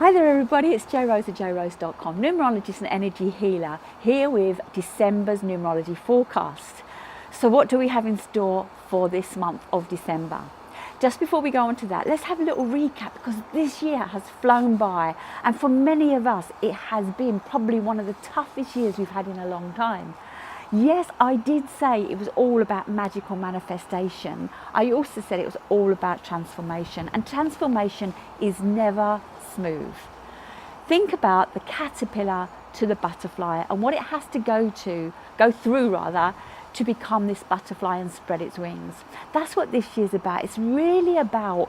Hi there everybody, it's Jo Rose at jorose.com, numerologist and energy healer, here with December's numerology forecast. So what do we have in store for this month of December? Just before we go on to that, let's have a little recap, because this year has flown by, and for many of us it has been probably one of the toughest years we've had in a long time. Yes, I did say it was all about magical manifestation. I also said it was all about transformation, and transformation is never smooth. Think about the caterpillar to the butterfly and what it has to go through to become this butterfly and spread its wings. That's what this year's about. It's really about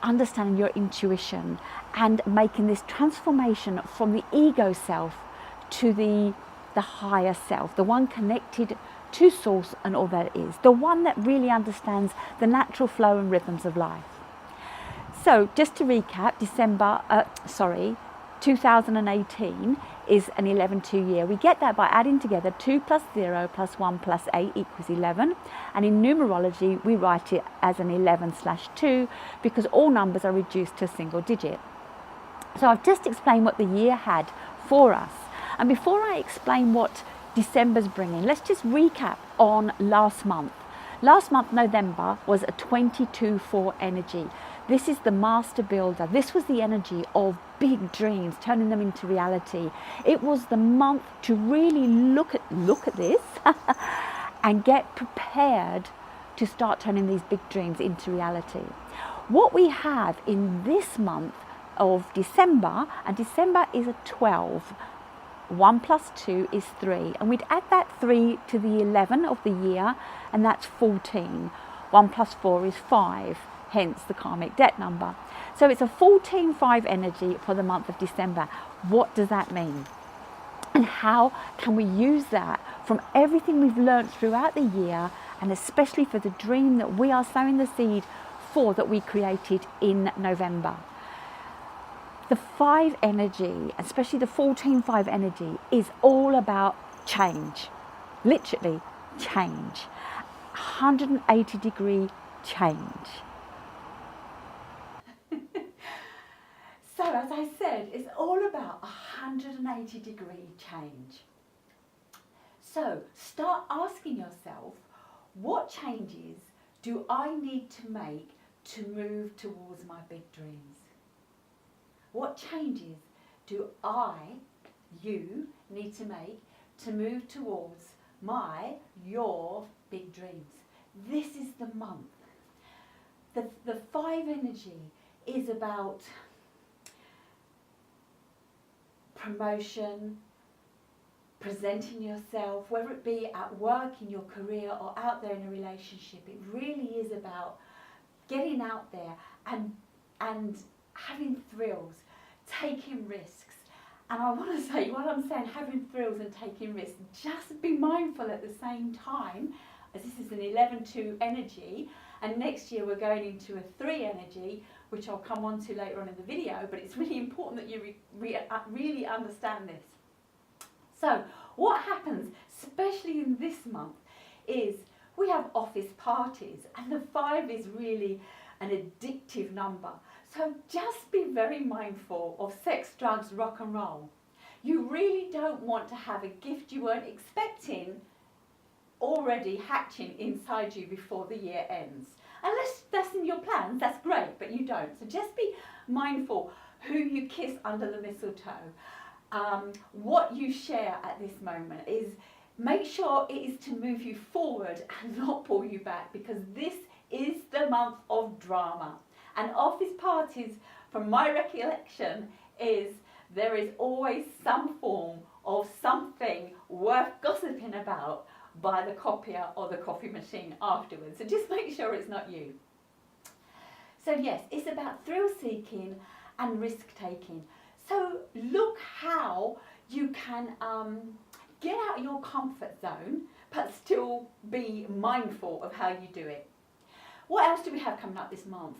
understanding your intuition and making this transformation from the ego self to the higher self, the one connected to source and all that is, the one that really understands the natural flow and rhythms of life. So just to recap, 2018 is an 11-2 year. We get that by adding together 2 plus 0 plus 1 plus 8 equals 11. And in numerology, we write it as an 11/2 because all numbers are reduced to a single digit. So I've just explained what the year had for us. And before I explain what December's bringing, let's just recap on last month. Last month, November, was a 22-4 energy. This is the master builder. This was the energy of big dreams, turning them into reality. It was the month to really look at this and get prepared to start turning these big dreams into reality. What we have in this month of December, and December is a 12, 1 plus 2 is 3, and we'd add that 3 to the 11 of the year, and that's 14. 1 plus 4 is 5, hence the karmic debt number. So it's a 14-5 energy for the month of December. What does that mean? And how can we use that from everything we've learned throughout the year, and especially for the dream that we are sowing the seed for, that we created in November? The 5 energy, especially the 14-5 energy, is all about change. Literally change. 180-degree change. So as I said, it's all about 180-degree change. So start asking yourself, what changes do I need to make to move towards my big dreams? What changes do you need to make to move towards your big dreams? This is the month. The 5 energy is about promotion, presenting yourself, whether it be at work, in your career, or out there in a relationship. It really is about getting out there and having thrills, taking risks. And I want to say, while I'm saying having thrills and taking risks, just be mindful at the same time, as this is an 11-2 energy, and next year we're going into a 3 energy, which I'll come on to later on in the video, but it's really important that you really understand this. So what happens, especially in this month, is we have office parties, and the 5 is really an addictive number. So just be very mindful of sex, drugs, rock and roll. You really don't want to have a gift you weren't expecting already hatching inside you before the year ends. Unless that's in your plans, that's great, but you don't. So just be mindful who you kiss under the mistletoe. What you share at this moment is, make sure it is to move you forward and not pull you back, because this is the month of drama. And office parties, from my recollection, there is always some form of something worth gossiping about by the copier or the coffee machine afterwards. So just make sure it's not you. So yes, it's about thrill seeking and risk taking. So look how you can get out of your comfort zone, but still be mindful of how you do it. What else do we have coming up this month?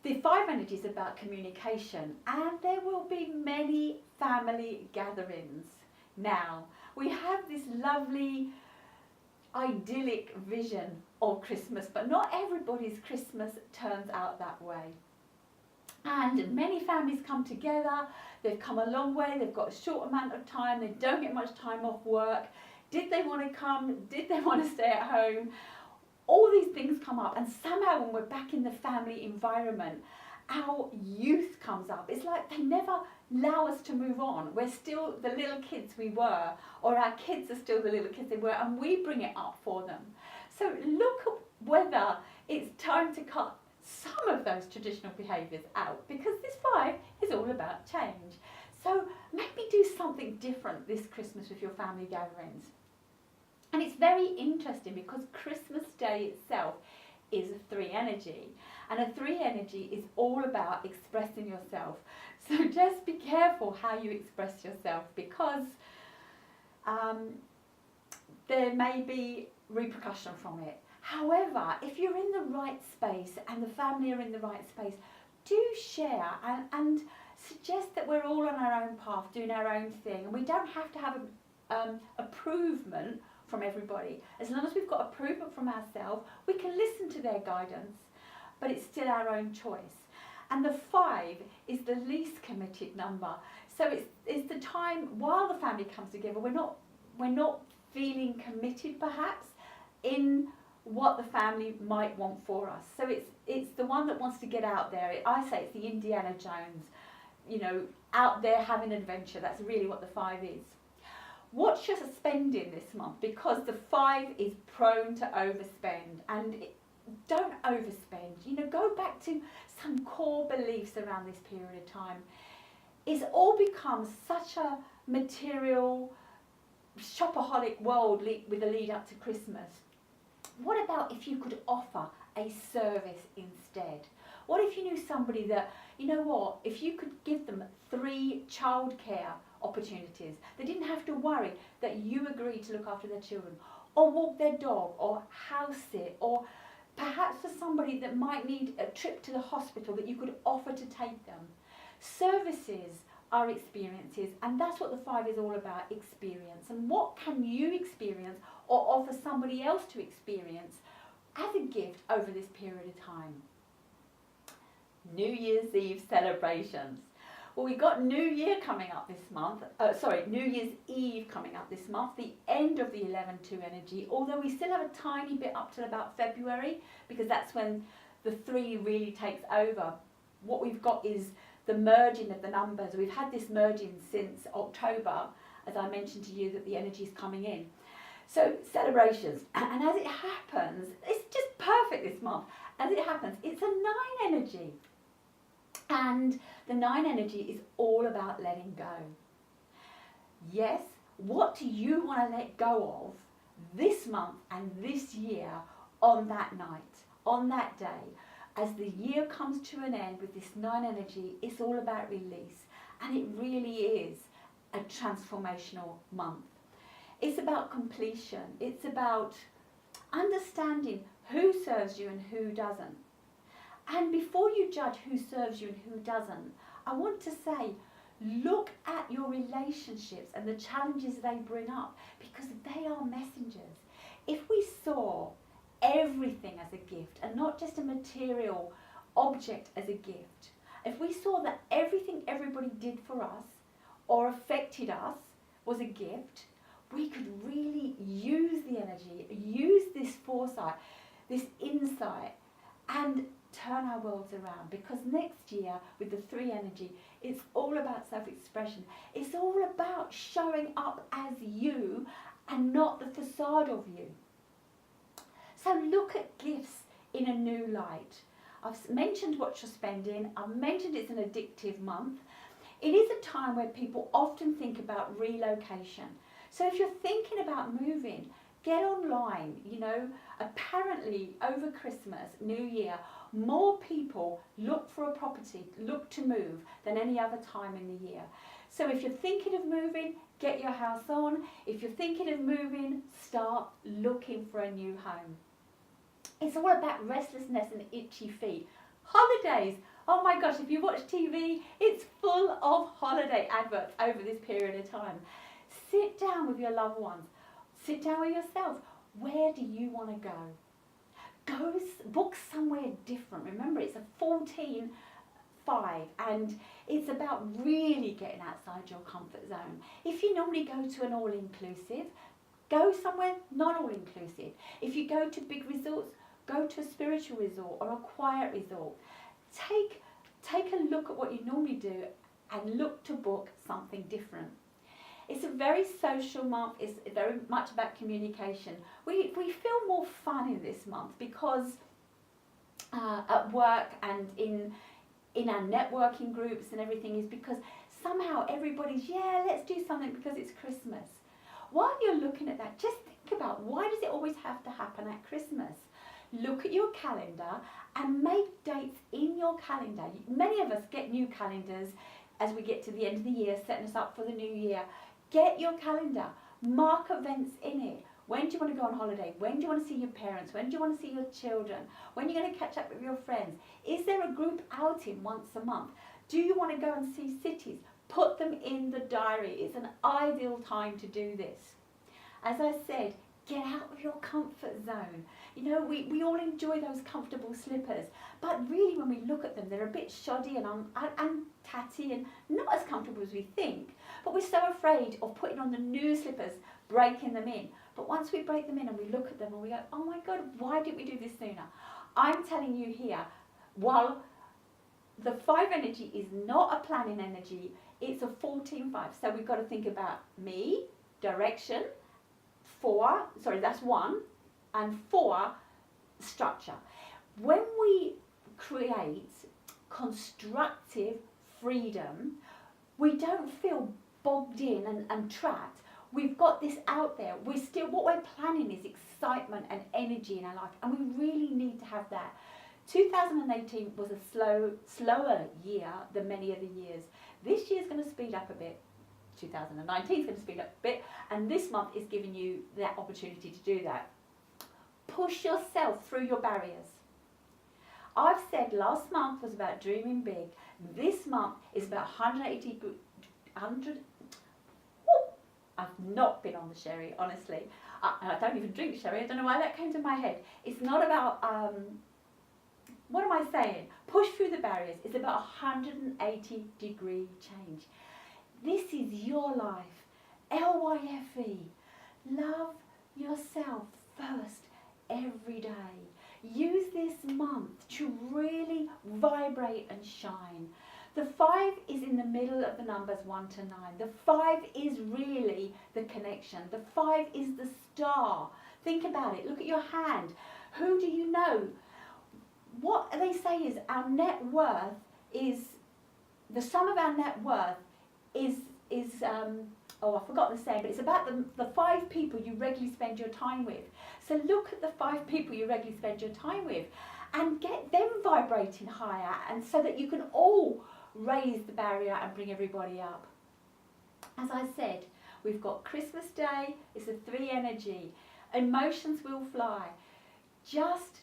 The 5 energy is about communication, and there will be many family gatherings. Now, we have this lovely idyllic vision of Christmas, but not everybody's Christmas turns out that way. And many families come together, they've come a long way, they've got a short amount of time, they don't get much time off work. Did they want to come? Did they want to stay at home? All these things come up, and somehow when we're back in the family environment, our youth comes up. It's like they never allow us to move on. We're still the little kids we were, or our kids are still the little kids they were, and we bring it up for them. So look at whether it's time to cut some of those traditional behaviours out, because this 5 is all about change. So maybe do something different this Christmas with your family gatherings. And it's very interesting because Christmas Day itself is a 3 energy, and a 3 energy is all about expressing yourself. So just be careful how you express yourself, because there may be repercussion from it. However, if you're in the right space and the family are in the right space, do share and suggest that we're all on our own path, doing our own thing, and we don't have to have approval from everybody. As long as we've got approval from ourselves, we can listen to their guidance, but it's still our own choice. And the 5 is the least committed number. So it's the time while the family comes together, we're not feeling committed perhaps in what the family might want for us. So it's the one that wants to get out there. I say it's the Indiana Jones, out there having an adventure. That's really what the 5 is. Watch your spending this month, because the 5 is prone to overspend, and don't overspend. Go back to some core beliefs around this period of time. It's all become such a material, shopaholic world with the lead up to Christmas. What about if you could offer a service instead? What if you knew somebody that, if you could give them 3 childcare opportunities, they didn't have to worry that you agreed to look after their children, or walk their dog, or house sit, or perhaps for somebody that might need a trip to the hospital, that you could offer to take them. Services are experiences, and that's what the 5 is all about, experience. And what can you experience or offer somebody else to experience as a gift over this period of time? New Year's Eve celebrations. Well, we've got New Year coming up this month, New Year's Eve coming up this month, the end of the 11-2 energy, although we still have a tiny bit up till about February, because that's when the 3 really takes over. What we've got is the merging of the numbers. We've had this merging since October, as I mentioned to you, that the energy is coming in. So celebrations, and as it happens, it's just perfect this month. As it happens, it's a 9 energy. And the 9 energy is all about letting go. Yes, what do you want to let go of this month and this year on that night, on that day? As the year comes to an end with this 9 energy, it's all about release. And it really is a transformational month. It's about completion. It's about understanding who serves you and who doesn't. And before you judge who serves you and who doesn't, I want to say, look at your relationships and the challenges they bring up, because they are messengers. If we saw everything as a gift and not just a material object as a gift, if we saw that everything everybody did for us or affected us was a gift, we could really use the energy, use this foresight, this insight, and turn our worlds around. Because next year, with the 3 energy, it's all about self-expression. It's all about showing up as you and not the facade of you. So look at gifts in a new light. I've mentioned what you're spending. I've mentioned it's an addictive month. It is a time where people often think about relocation. So if you're thinking about moving, get online. Apparently over Christmas, New Year, more people look for a property, look to move than any other time in the year. So if you're thinking of moving, get your house on. If you're thinking of moving, start looking for a new home. It's all about restlessness and itchy feet. Holidays. Oh my gosh, if you watch TV, it's full of holiday adverts over this period of time. Sit down with your loved ones. Sit down with yourself. Where do you want to go? Book somewhere different. Remember, it's a 14-5 5, and it's about really getting outside your comfort zone. If you normally go to an all-inclusive, go somewhere not all-inclusive. If you go to big resorts, go to a spiritual resort or a quiet resort. Take a look at what you normally do and look to book something different. It's a very social month. It's very much about communication. We feel more fun in this month because at work and in our networking groups and everything is because somehow everybody's, yeah, let's do something because it's Christmas. While you're looking at that, just think about, why does it always have to happen at Christmas? Look at your calendar and make dates in your calendar. Many of us get new calendars as we get to the end of the year, setting us up for the new year. Get your calendar, mark events in it. When do you want to go on holiday? When do you want to see your parents? When do you want to see your children? When are you going to catch up with your friends? Is there a group outing once a month? Do you want to go and see cities? Put them in the diary. It's an ideal time to do this. As I said, get out of your comfort zone. You know, we all enjoy those comfortable slippers, but really when we look at them, they're a bit shoddy and tatty and not as comfortable as we think. But we're so afraid of putting on the new slippers, breaking them in. But once we break them in and we look at them and we go, oh my God, why didn't we do this sooner? I'm telling you here, while the 5 energy is not a planning energy, it's a 14-5. So we've got to think about me, direction, 4, sorry, that's 1, and 4, structure. When we create constructive freedom, we don't feel bogged in and trapped. We've got this out there. What we're planning is excitement and energy in our life, and we really need to have that. 2018 was a slower year than many other years. This year's going to speed up a bit. 2019 is going to speed up a bit, and this month is giving you that opportunity to do that. Push yourself through your barriers. I've said last month was about dreaming big. This month is about 100. I've not been on the sherry, honestly. I don't even drink sherry. I don't know why that came to my head. It's not about, what am I saying? Push through the barriers. It's about 180-degree change. This is your life. LYFE. Love yourself first every day. Use this month to really vibrate and shine. The 5 is in the middle of the numbers 1 to 9. The 5 is really the connection. The 5 is the star. Think about it. Look at your hand. Who do you know? What they say is our net worth is, the sum of our net worth is I've forgotten the saying, but it's about the 5 people you regularly spend your time with. So look at the 5 people you regularly spend your time with and get them vibrating higher, and so that you can all raise the barrier and bring everybody up. As I said, we've got Christmas Day, it's a 3 energy. Emotions will fly. Just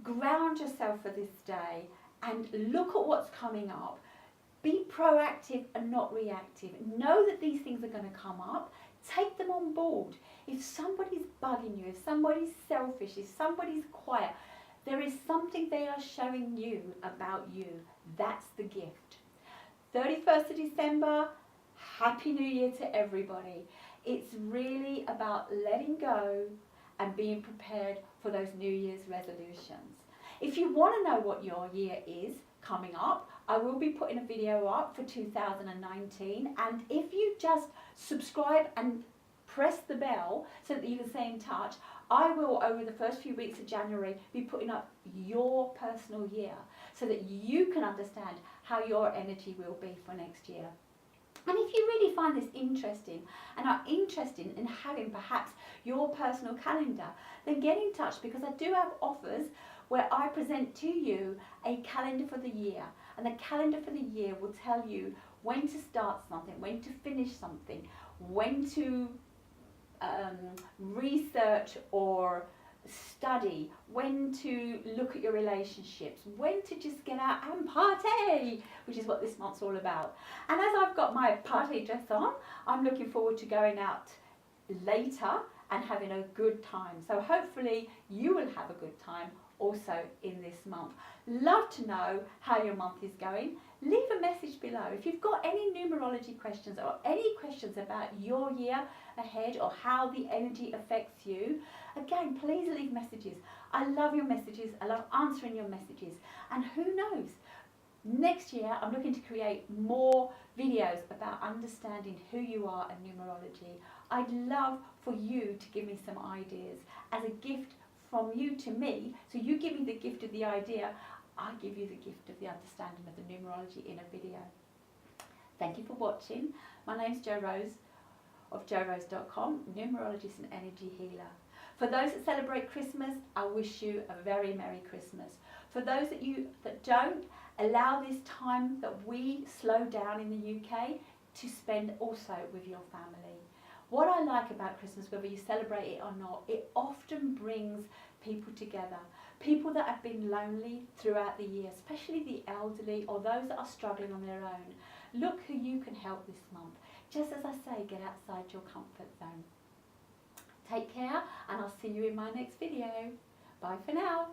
ground yourself for this day and look at what's coming up. Be proactive and not reactive. Know that these things are going to come up. Take them on board. If somebody's bugging you, if somebody's selfish, if somebody's quiet, there is something they are showing you about you. That's the gift. 31st of December, Happy New Year to everybody. It's really about letting go and being prepared for those New Year's resolutions. If you want to know what your year is coming up, I will be putting a video up for 2019, and if you just subscribe and press the bell so that you can stay in touch, I will, over the first few weeks of January, be putting up your personal year so that you can understand how your energy will be for next year. And if you really find this interesting and are interested in having perhaps your personal calendar, then get in touch, because I do have offers where I present to you a calendar for the year. And the calendar for the year will tell you when to start something, when to finish something, when to research or study, when to look at your relationships, when to just get out and party, which is what this month's all about. And as I've got my party dress on, I'm looking forward to going out later and having a good time. So hopefully you will have a good time also in this month. Love to know how your month is going. Leave a message below. If you've got any numerology questions or any questions about your year ahead or how the energy affects you, again, please leave messages. I love your messages. I love answering your messages. And who knows, next year I'm looking to create more videos about understanding who you are and numerology. I'd love for you to give me some ideas as a gift from you to me. So you give me the gift of the idea, I give you the gift of the understanding of the numerology in a video. Thank you for watching. My name's Jo Rose of jorose.com, numerologist and energy healer. For those that celebrate Christmas, I wish you a very Merry Christmas. For those that don't, allow this time that we slow down in the UK to spend also with your family. What I like about Christmas, whether you celebrate it or not, it often brings people together. People that have been lonely throughout the year, especially the elderly or those that are struggling on their own. Look who you can help this month. Just as I say, get outside your comfort zone. Take care, and I'll see you in my next video. Bye for now.